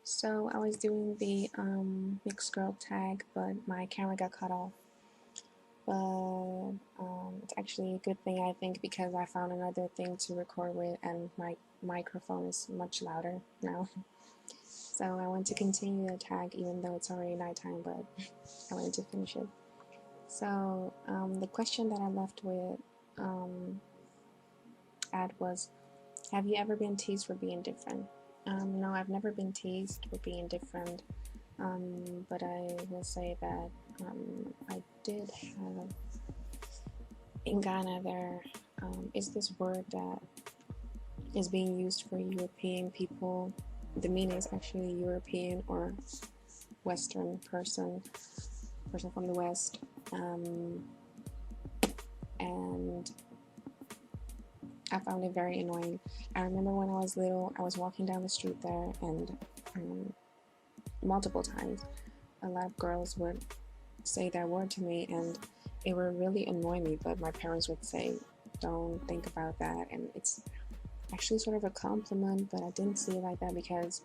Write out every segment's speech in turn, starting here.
So I was doing the mixed girl tag, but my camera got cut off. But it's actually a good thing, I think, because I found another thing to record with, and my microphone is much louder now. So I want to continue the tag, even though it's already nighttime, but I wanted to finish it. So the question that I left with um, Ad was, have you ever been teased for being different? No, I've never been teased for being different. But I will say that I did have in Ghana. There is this word that is being used for European people. The meaning is actually European or Western person from the West. And I found it very annoying. I remember when I was little, I was walking down the street there, and multiple times, a lot of girls would say that word to me, and it would really annoy me. But my parents would say, "Don't think about that," and it's actually sort of a compliment. But I didn't see it like that because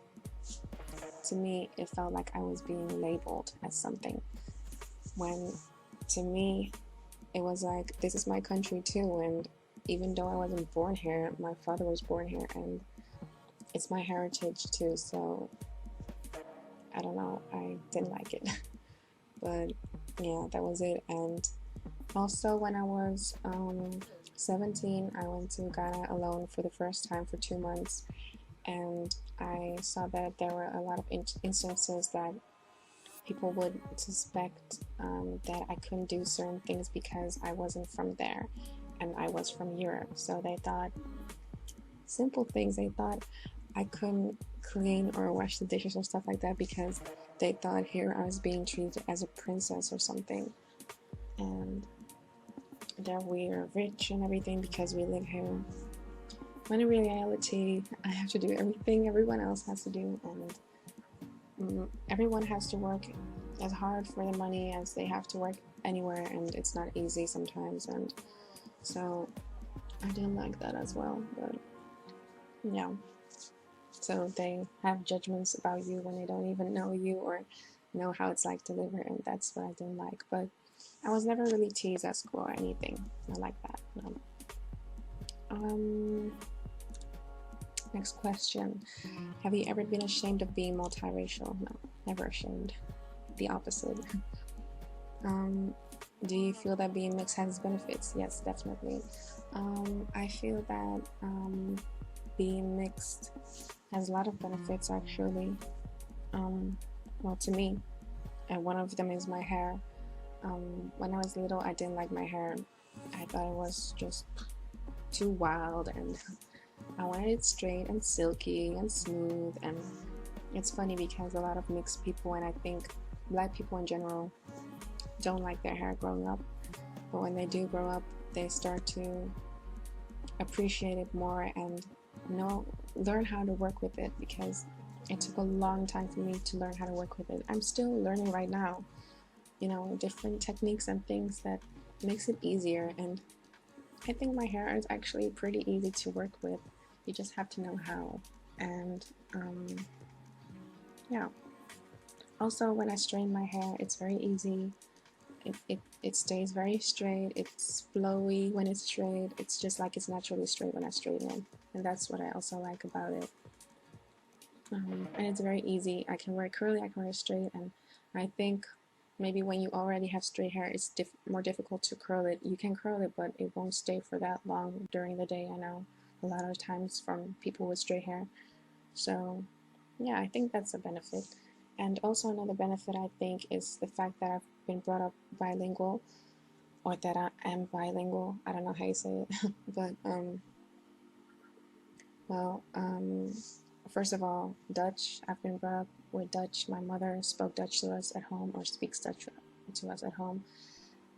to me, it felt like I was being labeled as something. When to me, it was like, this is my country too, and even though I wasn't born here, my father was born here, and it's my heritage too. So I don't know, I didn't like it. But yeah, that was it. And also, when I was 17, I went to Ghana alone for the first time for 2 months, and I saw that there were a lot of instances that people would suspect that I couldn't do certain things because I wasn't from there and I was from Europe. So they thought simple things. They thought I couldn't clean or wash the dishes or stuff like that because they thought here I was being treated as a princess or something. And that we are rich and everything because we live here. When in reality, I have to do everything everyone else has to do, and everyone has to work as hard for the money as they have to work anywhere, and it's not easy sometimes. And so I didn't like that as well. But yeah, so they have judgments about you when they don't even know you or know how it's like to live here, and that's what I didn't like. But I was never really teased at school or anything. I like that. No. Um, Next question. Have you ever been ashamed of being multiracial? No, never ashamed. The opposite. Do you feel that being mixed has benefits? Yes, definitely. I feel that being mixed has a lot of benefits actually. Well, to me, and one of them is my hair. When I was little, I didn't like my hair. I thought it was just too wild, and I wanted it straight and silky and smooth. And it's funny because a lot of mixed people, and I think black people in general, don't like their hair growing up. But when they do grow up, they start to appreciate it more and learn how to work with it, because it took a long time for me to learn how to work with it. I'm still learning right now, different techniques and things that makes it easier. And I think my hair is actually pretty easy to work with. You just have to know how. And yeah. Also, when I straighten my hair, it's very easy. It stays very straight. It's flowy when it's straight. It's just like it's naturally straight when I straighten it. And that's what I also like about it. And it's very easy. I can wear curly, I can wear straight. And I think maybe when you already have straight hair, it's more difficult to curl it. You can curl it, but it won't stay for that long during the day. I know a lot of times from people with straight hair. So yeah, I think that's a benefit. And also another benefit I think is the fact that I've been brought up bilingual, or that I am bilingual. I don't know how you say it, but well, first of all, Dutch. I've been brought up with Dutch. My mother spoke Dutch to us at home, or speaks Dutch to us at home,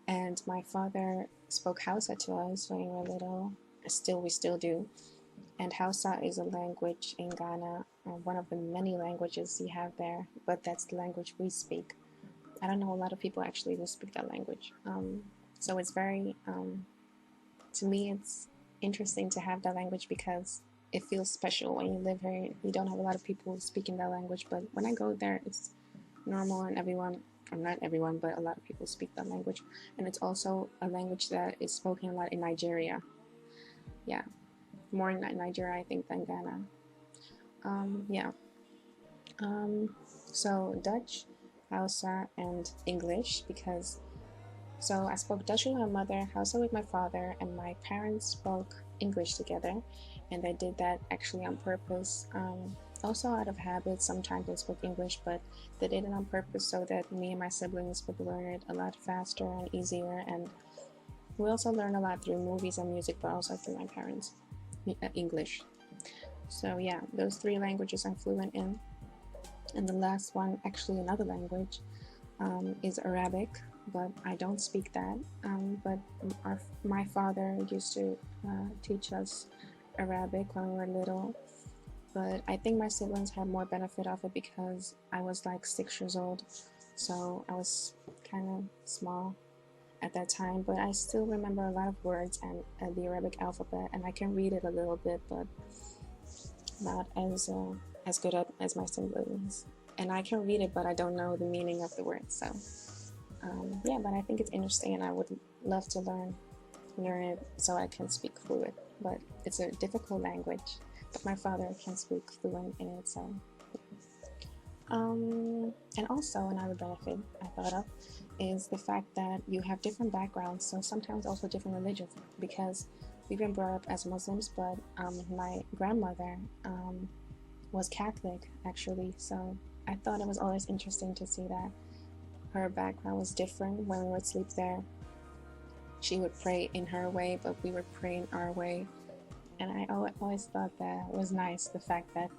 and my father spoke Hausa to us when we were little. We still do. And Hausa is a language in Ghana, one of the many languages you have there, but that's the language we speak. I don't know a lot of people actually who speak that language. So it's very, to me, it's interesting to have that language because it feels special when you live here. You don't have a lot of people speaking that language, but when I go there, it's normal and everyone, or not everyone, but a lot of people speak that language. And it's also a language that is spoken a lot in Nigeria. Yeah, more in Nigeria, I think, than Ghana. Yeah. Um, so Dutch, Hausa, and English because so I spoke Dutch with my mother, Hausa with my father, and my parents spoke English together, and they did that actually on purpose. Also out of habit, sometimes they spoke English, but they did it on purpose so that me and my siblings would learn it a lot faster and easier. And we also learned a lot through movies and music, but also through my parents, English. So yeah, those three languages I'm fluent in. And the last one, actually another language, is Arabic, but I don't speak that. But my father used to teach us Arabic when we were little. But I think my siblings had more benefit of it because I was like 6 years old, so I was kind of small at that time. But I still remember a lot of words and the Arabic alphabet, and I can read it a little bit, but not as good as my siblings. And I can read it, but I don't know the meaning of the words. So yeah, but I think it's interesting, and I would love to learn it so I can speak fluent. But it's a difficult language. But my father can speak fluent in it, so. And also another benefit I thought of is the fact that you have different backgrounds, so sometimes also different religions, because we've been brought up as Muslims, but my grandmother was Catholic actually, so I thought it was always interesting to see that her background was different. When we would sleep there, she would pray in her way, but we would pray in our way. And I always thought that was nice, the fact that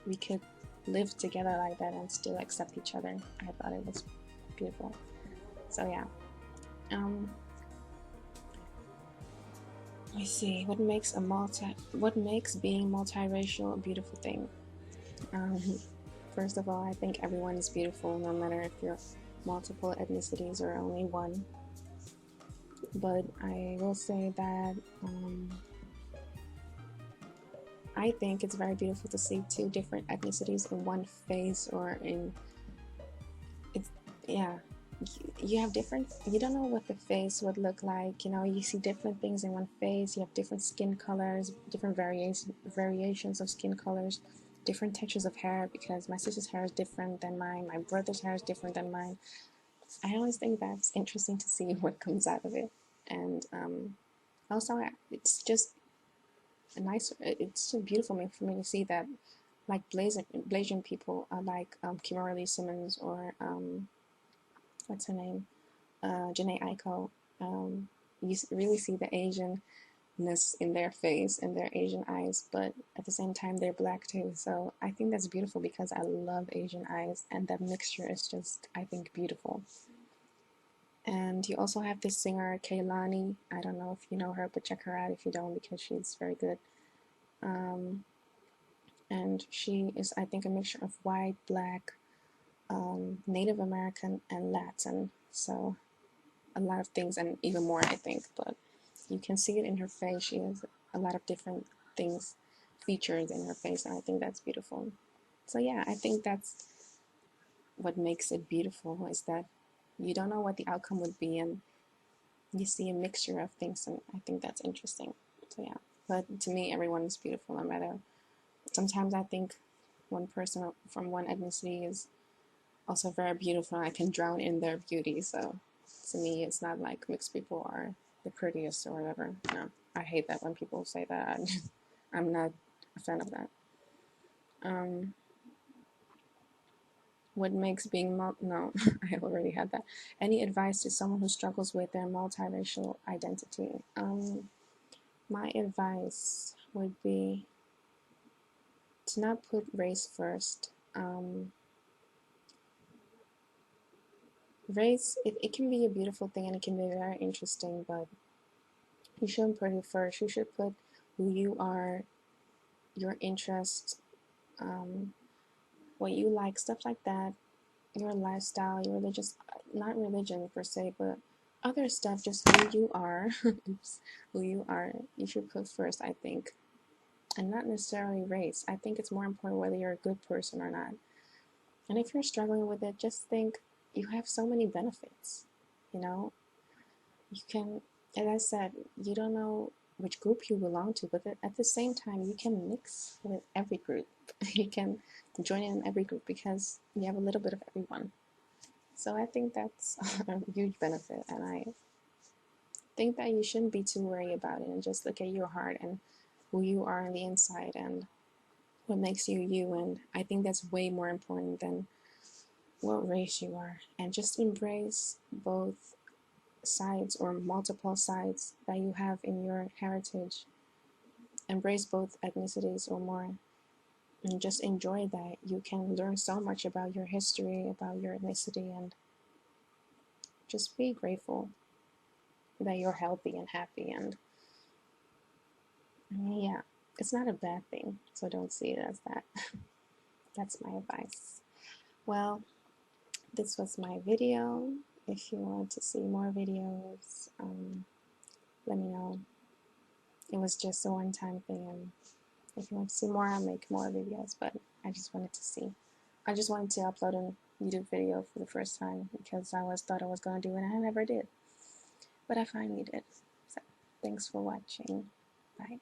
we could live together like that and still accept each other. I thought it was beautiful. So yeah. Let me see. What makes being multiracial a beautiful thing? Um, First of all, I think everyone is beautiful, no matter if you're multiple ethnicities or only one. But I will say that I think it's very beautiful to see two different ethnicities in one face, or in it's yeah. You have different. You don't know what the face would look like. You know, you see different things in one face. You have different skin colors, different variations of skin colors, different textures of hair. Because my sister's hair is different than mine. My brother's hair is different than mine. I always think that's interesting to see what comes out of it, and also it's just a nice. It's so beautiful for me to see that, like Blasian people, like Kimberly Simmons or what's her name, Janae Aiko. You really see the Asianness in their face and their Asian eyes, but at the same time they're black too. So I think that's beautiful because I love Asian eyes, and that mixture is just, I think, beautiful. And you also have this singer Kehlani. I don't know if you know her, but check her out if you don't, because she's very good. And she is, I think, a mixture of white, black, Native American, and Latin. So a lot of things, and even more, I think. But you can see it in her face. She has a lot of different things featured in her face, and I think that's beautiful. So yeah, I think that's what makes it beautiful, is that you don't know what the outcome would be, and you see a mixture of things, and I think that's interesting. So yeah, but to me, everyone is beautiful, no matter. Sometimes I think one person from one ethnicity is also very beautiful. I can drown in their beauty. So to me, it's not like mixed people are the prettiest or whatever. No, I hate that when people say that. I'm not a fan of that. What makes being no, I already had that. Any advice to someone who struggles with their multiracial identity? My advice would be to not put race first. Race, it can be a beautiful thing and it can be very interesting, but you shouldn't put it first. You should put who you are, your interests, what you like, stuff like that, your lifestyle, your religious, not religion per se, but other stuff, just who you are. Oops, who you are, you should put first, I think. and not necessarily race. I think it's more important whether you're a good person or not. And if you're struggling with it, just think you have so many benefits. You know, you can, as I said, you don't know which group you belong to, but at the same time, you can mix with every group. You can join in every group because you have a little bit of everyone. So I think that's a huge benefit, and I think that you shouldn't be too worried about it and just look at your heart and who you are on the inside and what makes you you. And I think that's way more important than what race you are. And just embrace both sides or multiple sides that you have in your heritage. Embrace both ethnicities or more. And just enjoy that. You can learn so much about your history, about your ethnicity, and just be grateful that you're healthy and happy. And I mean, yeah, it's not a bad thing. So don't see it as that. That's my advice. Well, this was my video. If you want to see more videos, let me know. It was just a one-time thing, and if you want to see more, I'll make more videos. But I just wanted to see. I just wanted to upload a YouTube video for the first time because I always thought I was gonna do it, and I never did. But I finally did. So thanks for watching. Bye.